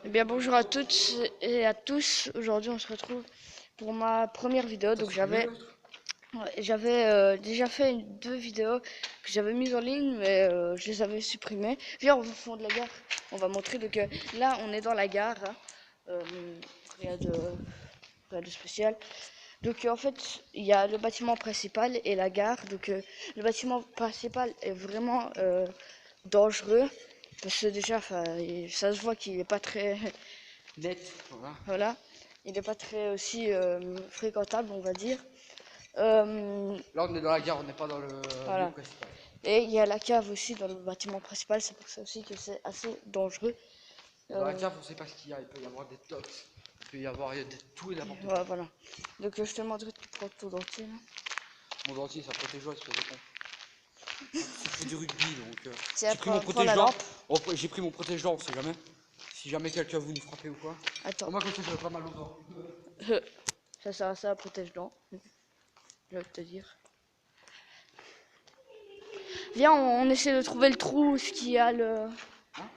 Eh bien bonjour à toutes et à tous. Aujourd'hui on se retrouve pour ma première vidéo. Donc j'avais déjà fait deux vidéos que j'avais mises en ligne, mais je les avais supprimées. Viens, on va au fond de la gare. On va montrer. Donc là on est dans la gare, hein. Rien de rien de spécial. Donc en fait il y a le bâtiment principal et la gare. Donc le bâtiment principal est vraiment dangereux. Parce que déjà, ça se voit qu'il est pas très net, voilà. voilà, il n'est pas très aussi fréquentable, on va dire. Là, on est dans la gare, on n'est pas dans le lieu Voilà. principal. Et il y a la cave aussi dans le bâtiment principal, c'est pour ça aussi que c'est assez dangereux. Dans la cave, on sait pas ce qu'il y a. Il peut y avoir des tox, il peut y avoir tout et n'importe quoi. Voilà. Donc je te demanderai de prendre tout dentier. Là. Mon dentier, ça protège l'eau, espèce de con. Je fais du rugby, donc Tiens, j'ai pris mon prends la protège-dents. lampe. Oh, j'ai pris mon protège-dents, on sait jamais. Si jamais quelqu'un veut nous frapper ou quoi. Attends. Moi, comme ça, j'aurais pas mal aux dents. Ça sert à ça, protège-dents. Je vais te dire. Viens, on essaie de trouver le trou, ce qu'il y a le. Hein?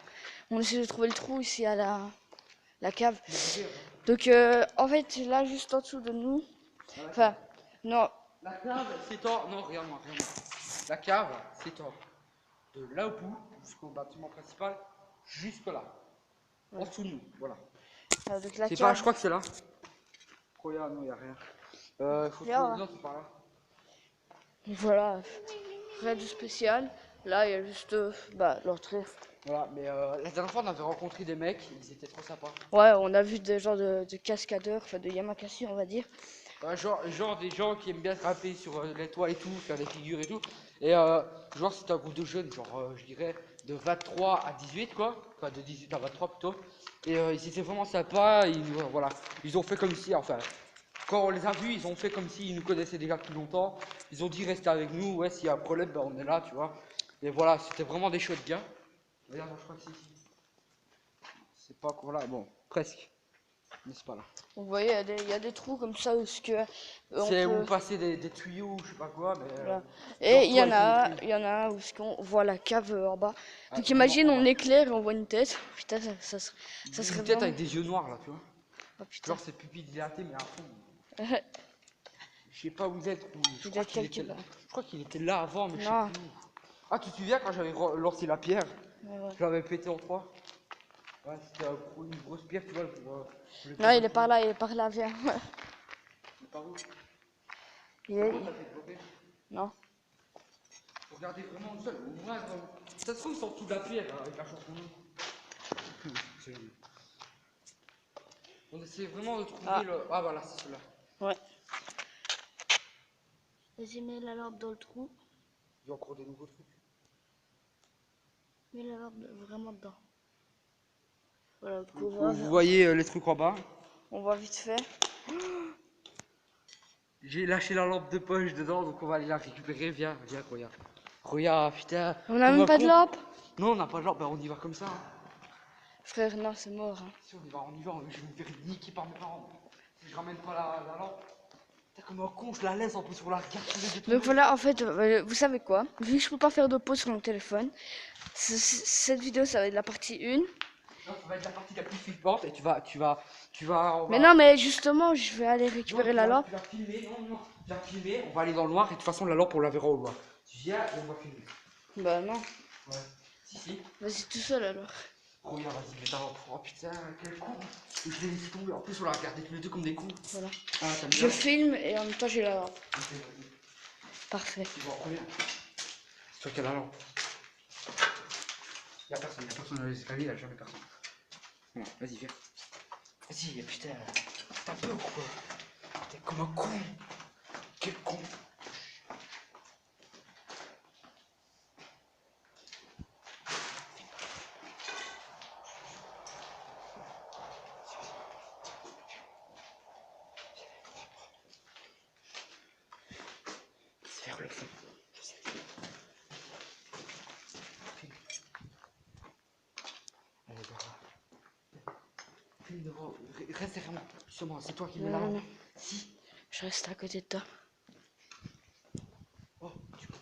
On essaie de trouver le trou ici à la cave. Donc en fait, là juste en dessous de nous. Enfin, non. La cave, c'est tort. Non, regarde-moi, regarde-moi. La cave, c'est tort. De là au bout, jusqu'au bâtiment principal, jusque là. En dessous de nous, voilà. Donc la C'est cave. pas, je crois que c'est là. Regarde, non, y a rien. Faut trouver. Là, Non, c'est pas là. voilà, rien de spécial. Là, il y a juste l'entrée. Voilà, mais la dernière fois, on avait rencontré des mecs, ils étaient trop sympas. Ouais, on a vu des gens de cascadeurs, enfin de Yamakasi, on va dire. Genre des gens qui aiment bien grimper sur les toits et tout, faire des figures et tout. Et genre, c'était un groupe de jeunes, genre, je dirais, de 23 à 18, quoi. Enfin, de 18 à 23 plutôt. Et ils étaient vraiment sympas, voilà. Ils ont fait comme si, enfin, quand on les a vus, ils ont fait comme s'ils nous connaissaient déjà depuis longtemps. Ils ont dit restez avec nous, ouais, s'il y a un problème, ben, on est là, tu vois. Et voilà, c'était vraiment des chouettes gars. Regarde, je crois que c'est ici. C'est pas encore là, bon, presque. Mais c'est pas là. Vous voyez, il y a des trous comme ça où ce que C'est où peut. passer des tuyaux, je sais pas quoi, mais. Voilà. Genre Et toi, il faut détruire. il y en a un où ce qu'on voit la cave en bas. Ah, Donc vraiment imagine, en on bas. éclaire et on voit une tête. Putain, ça serait Une tête vraiment. avec des yeux noirs là, tu vois. Oh putain. Genre c'est pupille dilatée, mais à fond. Je sais pas où il est, je Il doit crois être qu'il quelque était là. part. Je crois qu'il était là avant, mais je sais Non. plus où. Ah, tu te souviens quand j'avais lancé la pierre? Ouais. Je l'avais pété en trois. Ouais, c'était une grosse pierre, tu vois, pour le Non, il est bâtiment. par là, il est par là, viens. Mais par où? Il est. Comment t'as fait tomber? Non. Regardez vraiment le sol. Au moins, ça se trouve, ils sont sous la pierre avec la chanson. On essaie vraiment de trouver Ah. le. Ah, voilà, c'est celui-là. Ouais. Vas-y, mets la lampe dans le trou. Il y a encore des nouveaux trucs. Mets la lampe vraiment dedans. Voilà, donc Vous voyez les trucs en bas. on voit vite fait. J'ai lâché la lampe de poche dedans, donc on va aller la récupérer. Viens, viens, regarde. Regarde, putain. On a Comme même un pas de con. lampe. Non, on n'a pas de lampe, ben, on y va comme ça. Hein. Frère, non, c'est mort. Hein. Si on y va, je vais me faire niquer par mes parents. Si je ramène pas la lampe. T'es comme un con, je la laisse en plus, on la regarde tous les deux. Donc voilà, en fait, vous savez quoi? Vu que je peux pas faire de pause sur mon téléphone, cette vidéo, ça va être la partie 1. Non, ça va être la partie la plus flippante et on Mais va. non, mais justement, je vais aller Non, récupérer la lampe. tu vas filmer, non, tu vas filmer, on va aller dans le noir et de toute façon la lampe on la verra au loin. Tu viens et on va filmer. Bah non. Ouais. Si. Vas-y tout seul alors. Regarde, vas-y, mets ta lampe. Oh putain, quel con. Je l'ai laissé tomber. En plus, on l'a regardé tous les deux comme des cons. Voilà. Ah, t'as Je bien. filme et en même temps j'ai la lampe. Ok, vas-y. Parfait. Tu vois, reviens. C'est toi qui as la lampe. Y'a personne dans les escaliers, y'a jamais personne. Bon, vas-y, viens. Vas-y, putain. T'as peur ou quoi? T'es comme un con. Quel con. C'est vers le fond. Je sais. Allez, filme devant. Reste derrière moi. Justement, c'est toi qui mets la lampe. Non. Si. Je reste à côté de toi. Oh, tu peux.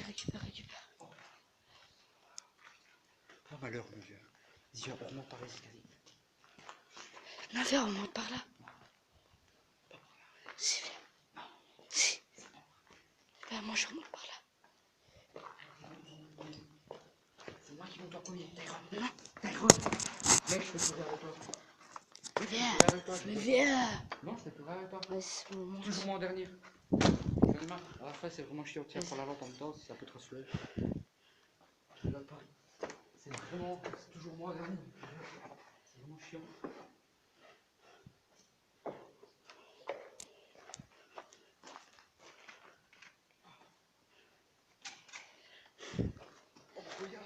Vas-y, récupère, récupère. Oh malheur, mon vieux. Dis, on remonte par ici, vas-y. Non, viens, on monte par là. Si, viens. Si. Viens, moi je remonte par là. C'est moi qui monte en premier. Non. D'accord. Mec, je peux courir avec toi. Viens. Mais viens. Non, je peux courir avec toi. Vas-y, c'est bon, monte. Toujours moi en dernier. J'en ai marre. À la fin, c'est vraiment chiant. Tiens, pour la lampe en même temps, si ça peut te rassurer. Je rigole pas. C'est vraiment. C'est toujours moi en dernier. C'est vraiment chiant. Oh, regarde.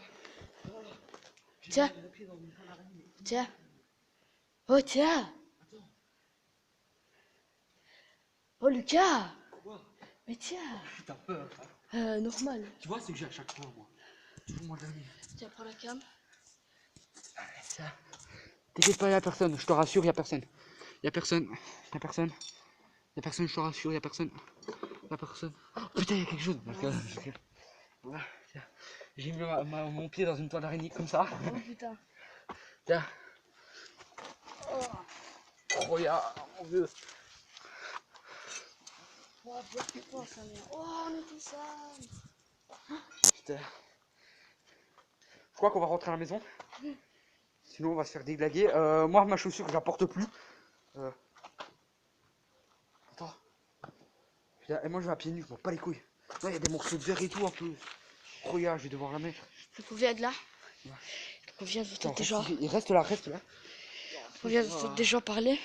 Oh, j'ai Tiens. mis le pied dans une toile d'araignée. Tiens. Oh, tiens. Attends. Oh, Lucas. Quoi? Mais tiens. T'as peur. Normal. Tu vois, c'est que j'ai à chaque fois, moi. Toujours moi le dernier. Tiens, prends la cam. Ça. T'inquiète pas, y'a personne, je te rassure, y'a personne. Y'a personne, y'a personne. Y'a personne, je te rassure, y'a personne. Y'a personne. Oh, putain, y'a quelque chose. Voilà, tiens. J'ai mis mon pied dans une toile d'araignée comme ça. Oh putain. Tiens. Oh, y'a, mon vieux. Oh, putain, ça merde. Oh, on était sale. Putain. Je crois qu'on va rentrer à la maison. Sinon, on va se faire déglaguer. Moi, ma chaussure, je la porte plus. Attends. Putain, et moi, je vais à pieds nus, je m'en bats les couilles. Il y a des morceaux de verre et tout un peu. Regarde, je vais devoir la mettre. Donc on vient de là. Ouais. Donc on vient de Attends, déjà. il reste là, reste là. On vient de déjà parler.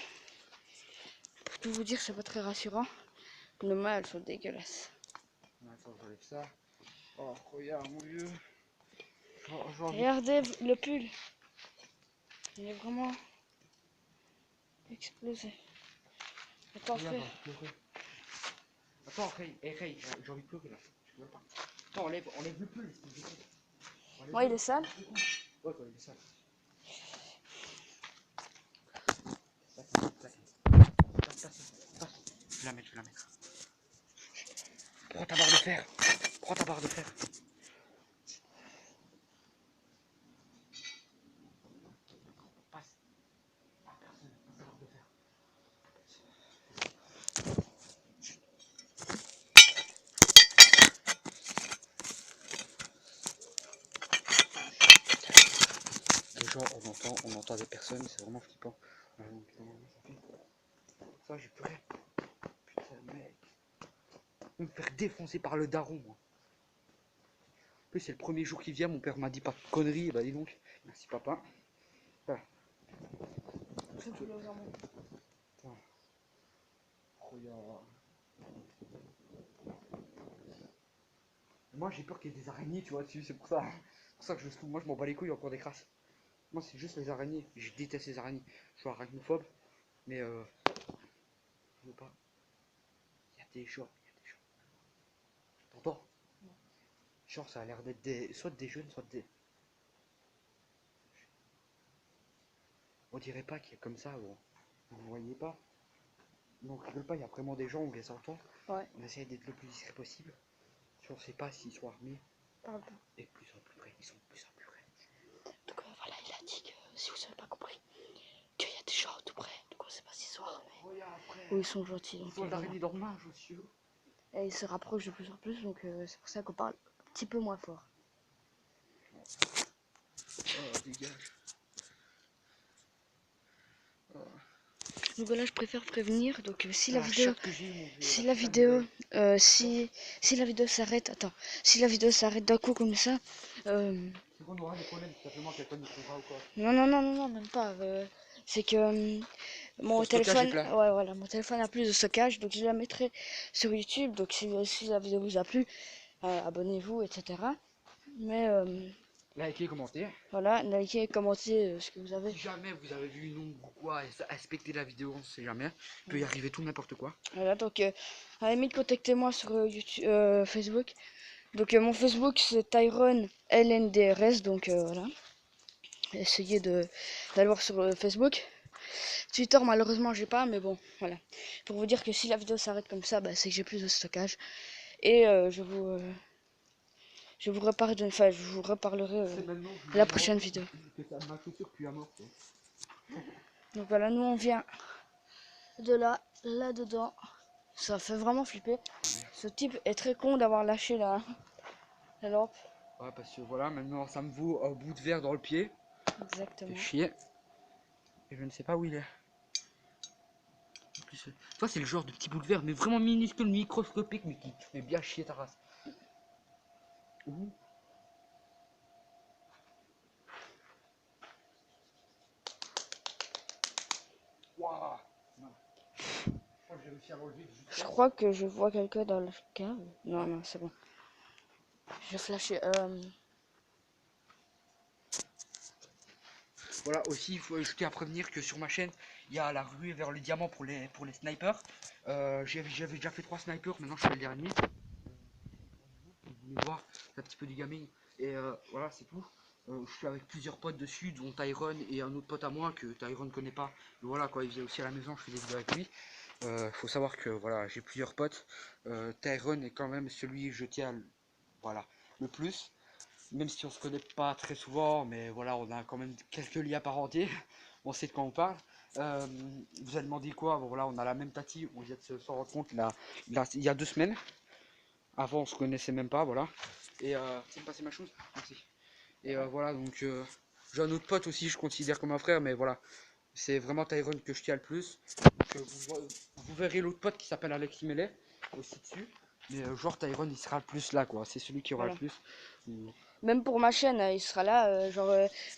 Pour tout vous dire, c'est pas très rassurant. Nos mains, elles sont dégueulasses. Attends, j'enlève ça. Oh, regarde, mon vieux. Genre, Regardez le pull. Il est vraiment explosé. Attends, regarde, fais. j'ai envie de pleurer. Attends, Ray, j'ai envie de pleurer là. Je veux pas. Attends, enlève le pull. Moi, il est sale. Ouais, quoi, il est sale. Je vais la mettre, je vais la mettre. Prends ta barre de fer. Prends ta barre de fer. Passe. Ah, personne, passe ta barre de fer. Déjà, on entend des personnes, c'est vraiment flippant. Ça, j'ai plus rien. Putain, mec. Me faire défoncer par le daron, moi. En plus, c'est le premier jour qu'il vient, mon père m'a dit pas de conneries, bah dis donc. Merci papa. Voilà. Attends. Regarde. Moi j'ai peur qu'il y ait des araignées, tu vois, dessus, c'est pour ça. C'est pour ça que je trouve, moi je m'en bats les couilles encore des crasses. Moi c'est juste les araignées, je déteste les araignées. Je suis arachnophobe, mais je veux pas. Il y a des gens, T'entends? Genre ça a l'air d'être soit des jeunes, soit des. On dirait pas qu'il y a comme ça, bon. Vous ne voyez pas. Donc rigole pas, il y a vraiment des gens, on les entend. Ouais. On essaie d'être le plus discret possible. On sait pas s'ils sont armés. Parle pas. Et de plus en plus près, ils sont de plus en plus près. Donc voilà, il a dit que, si vous avez pas compris, qu'il y a des gens tout près. Donc on sait pas s'ils sont armés. Regarde après. Ou ils sont gentils. Donc, Ils sont d'araignée dans le main, je suis. et ils se rapprochent de plus en plus, donc c'est pour ça qu'on parle un petit peu moins fort. Oh, dégage. Oh. Donc voilà, je préfère prévenir. Donc si la Ah, vidéo, choc que j'ai eu, mon vieux, si là, la putain, vidéo, de- si la vidéo s'arrête, attends, si la vidéo s'arrête d'un coup comme ça, C'est qu'on aura des problèmes, simplement quelqu'un nous trouvera ou quoi. non, même pas. C'est que mon Ton stockage téléphone, est plein. ouais, voilà, mon téléphone a plus de stockage, donc je la mettrai sur YouTube. Donc si la vidéo vous a plu, abonnez-vous, etc. Mais Likez, commentez. voilà, likez, commentez ce que vous avez. Si jamais vous avez vu une ombre ou quoi, inspectez la vidéo, on sait jamais. Il peut y arriver tout n'importe quoi. Voilà, donc à la limite, contactez-moi sur YouTube, Facebook. Donc mon Facebook c'est Tyron LNDRS, donc voilà. Essayez d'aller voir sur Facebook. Twitter malheureusement j'ai pas, mais bon voilà. Pour vous dire que si la vidéo s'arrête comme ça, bah, c'est que j'ai plus de stockage. Et je vous reparlerai, enfin, je vous reparlerai C'est maintenant que je la me prochaine rends vidéo. que ma chaussure pue à mort. Quoi. Donc voilà, nous on vient de là dedans. Ça fait vraiment flipper. Ce type est très con d'avoir lâché la lampe. Ouais, parce que voilà, maintenant ça me vaut un bout de verre dans le pied. Exactement. Fait chier. Et je ne sais pas où il est. En plus, toi, c'est le genre de petit bout de verre, mais vraiment minuscule, microscopique, mais qui te fait bien chier ta race. Ouh. Waouh. J'ai réussi à l'enlever juste Je là. crois que je vois quelqu'un dans la cave. Non, non, c'est bon. J'ai flashé. Voilà, aussi, il faut ajouter à prévenir que sur ma chaîne, il y a la ruée vers le diamant pour les snipers. J'avais déjà fait 3 snipers, maintenant je fais le dernier. Vous voulez voir, c'est un petit peu du gaming. Et voilà, c'est tout. Je suis avec plusieurs potes dessus, dont Tyron et un autre pote à moi que Tyron ne connaît pas. Mais voilà, quand il vient aussi à la maison, je fais des vidéos avec lui. Faut savoir que voilà, j'ai plusieurs potes. Tyron est quand même celui que je tiens voilà, le plus. Même si on se connaît pas très souvent, mais voilà, on a quand même quelques liens parentés. On sait de quoi on parle. Vous avez demandé quoi? Bon, voilà, on a la même tati, on vient de s'en rendre compte il y a 2 semaines. Avant, on se connaissait même pas, voilà. Et c'est me passer ma chose. Merci. Et voilà, donc j'ai un autre pote aussi, je considère comme un frère, mais voilà, c'est vraiment Tyron que je tiens le plus. Donc, vous verrez l'autre pote qui s'appelle Alexis Mellet aussi dessus. Mais genre Tyron, il sera le plus là, quoi. C'est celui qui aura Voilà. le plus. Même pour ma chaîne, il sera là.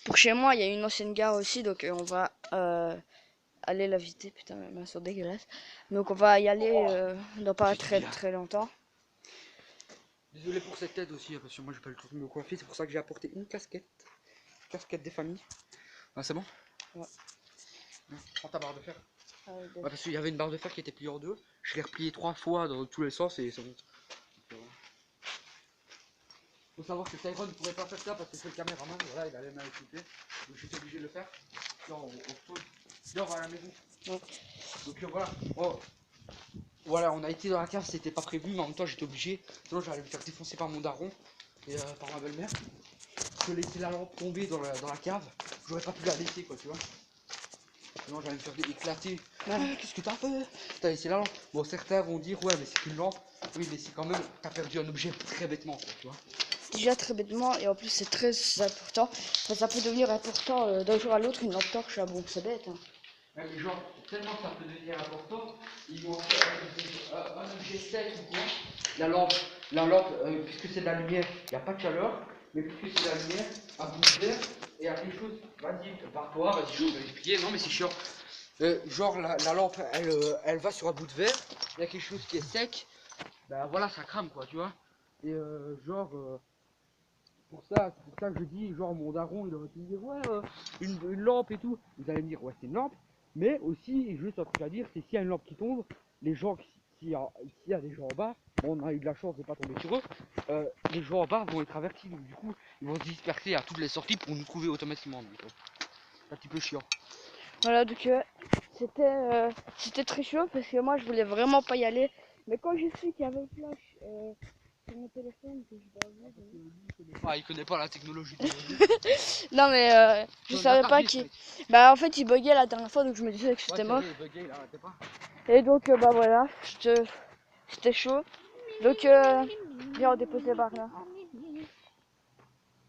Pour chez moi, il y a une ancienne gare aussi, donc on va aller la visiter. Putain, ma main sont dégueulasse. Donc on va y aller dans pas très longtemps. Désolé pour cette tête aussi, parce que moi j'ai pas le temps de me coiffer, c'est pour ça que j'ai apporté une casquette. Casquette des familles. Ah, c'est bon? Ouais. Prends ta barre de fer. Ah, ouais, Ouais, parce qu'il y avait une barre de fer qui était pliée en deux. Je l'ai repliée 3 fois dans tous les sens et c'est bon. Faut savoir que Tyron ne pourrait pas faire ça parce que c'est le caméraman, voilà, il allait mal écouter. Donc j'étais obligé de le faire. Là on retourne dehors à la maison. Ouais. Donc voilà. Oh. Voilà, on a été dans la cave, c'était pas prévu, mais en même temps j'étais obligé. Sinon j'allais me faire défoncer par mon daron et par ma belle-mère. Je laissais la lampe tomber dans la cave, j'aurais pas pu la laisser quoi, tu vois. Sinon j'allais me faire éclater. Ouais. Ah, qu'est-ce que t'as fait? T'as laissé la lampe. Bon, certains vont dire ouais, mais c'est qu'une lampe. Oui, mais c'est quand même, t'as perdu un objet très bêtement quoi, tu vois. Déjà très bêtement, et en plus c'est très important. Enfin, ça peut devenir important d'un jour à l'autre, une lampe torche. Ah bon, c'est bête. Hein. Ouais, mais genre, tellement ça peut devenir important, ils vont faire un objet sec ou quoi. La lampe puisque c'est de la lumière, il n'y a pas de chaleur, mais puisque c'est de la lumière, à bout de verre, et à quelque chose, vas-y, par-toi, vas-y, je vais expliquer, non mais c'est chiant. Genre la lampe, elle va sur un bout de verre, il y a quelque chose qui est sec, ben voilà, ça crame quoi, tu vois. Et c'est pour ça que je dis, genre mon daron, il aurait pu me dire, ouais, une lampe et tout. Vous allez me dire, ouais, c'est une lampe. Mais aussi, juste un truc à dire, c'est s'il y a une lampe qui tombe, les gens, s'il y a des gens en bas, bon, on a eu de la chance de pas tomber sur eux, les gens en bas vont être avertis, donc du coup, ils vont se disperser à toutes les sorties pour nous trouver automatiquement. Donc, c'est un petit peu chiant. Voilà, donc c'était très chaud parce que moi je voulais vraiment pas y aller. Mais quand j'ai su qu'il y avait une flash sur mon téléphone, que je dois Ah, il connaît pas la technologie. non mais je savais pas qu'il... Bah en fait il buguait la dernière fois donc je me disais que c'était mort. Et donc bah voilà, c'était chaud. Donc viens on dépose les barres là.